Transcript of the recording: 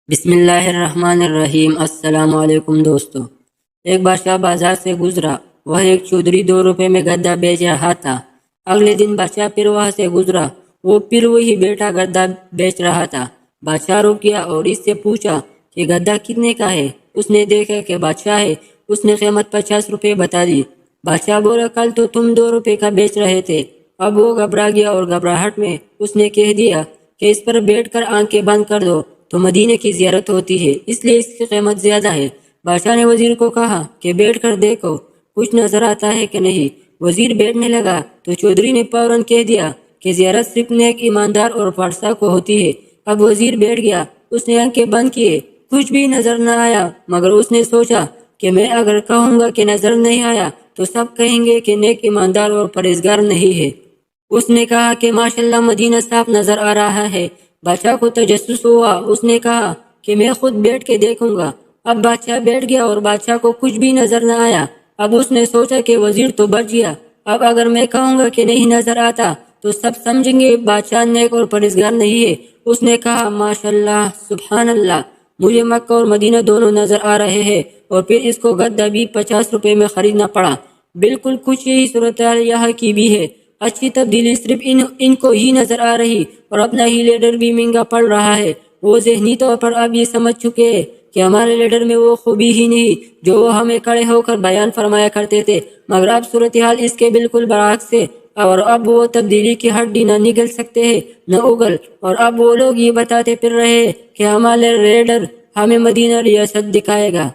بسم اللہ الرحمن الرحیم۔ السلام علیکم دوستو۔ ایک بادشاہ بازار سے گزرا، وہ ایک چودھری 2 روپے میں گدا بیچ رہا تھا۔ اگلے دن بادشاہ پھر وہاں سے گزرا، وہ پھر وہی بیٹا گدا بیچ رہا تھا۔ بادشاہ روکیا اور اس سے پوچھا کہ گدا کتنے کا ہے؟ اس نے دیکھا کہ بادشاہ ہے، اس نے قیمت 50 روپے بتا دی۔ بادشاہ بولا کل تو تم 2 روپے کا بیچ رہے تھے۔ اب وہ گھبرا گیا اور گھبراہٹ میں اس نے کہہ دیا کہ اس پر بیٹھ کر آنکھیں بند کر دو تو مدینے کی زیارت ہوتی ہے، اس لیے اس کی قیمت زیادہ ہے۔ بادشاہ نے وزیر کو کہا کہ بیٹھ کر دیکھو کچھ نظر آتا ہے کہ نہیں۔ وزیر بیٹھنے لگا تو چودھری نے فوراً کہہ دیا کہ زیارت صرف نیک، ایماندار اور فارسا کو ہوتی ہے۔ اب وزیر بیٹھ گیا، اس نے آنکھیں بند کیے، کچھ بھی نظر نہ آیا، مگر اس نے سوچا کہ میں اگر کہوں گا کہ نظر نہیں آیا تو سب کہیں گے کہ نیک، ایماندار اور پرہیزگار نہیں ہے۔ اس نے کہا کہ ماشاءاللہ مدینہ صاف نظر آ رہا ہے۔ بادشاہ کو تجسس ہوا، اس نے کہا کہ میں خود بیٹھ کے دیکھوں گا۔ اب بادشاہ بیٹھ گیا اور بادشاہ کو کچھ بھی نظر نہ آیا۔ اب اس نے سوچا کہ وزیر تو بچ گیا، اب اگر میں کہوں گا کہ نہیں نظر آتا تو سب سمجھیں گے بادشاہ نیک اور پرہیزگار نہیں ہے۔ اس نے کہا ماشاءاللہ، سبحان اللہ، مجھے مکہ اور مدینہ دونوں نظر آ رہے ہیں۔ اور پھر اس کو گدا بھی 50 روپے میں خریدنا پڑا۔ بالکل کچھ یہی صورتحال یہاں کی بھی ہے۔ اچھی تبدیلی صرف ان کو ہی نظر آ رہی اور اپنا ہی لیڈر بھی مہنگا پڑ رہا ہے۔ وہ ذہنی طور پر اب یہ سمجھ چکے ہیں کہ ہمارے لیڈر میں وہ خوبی ہی نہیں جو وہ ہمیں کھڑے ہو کر بیان فرمایا کرتے تھے، مگر اب صورتحال اس کے بالکل برعکس ہے، اور اب وہ تبدیلی کی ہڈی نہ نگل سکتے ہیں نہ اگل، اور اب وہ لوگ یہ بتاتے پھر رہے ہیں کہ ہمارے لیڈر ہمیں مدینہ ریاست دکھائے گا۔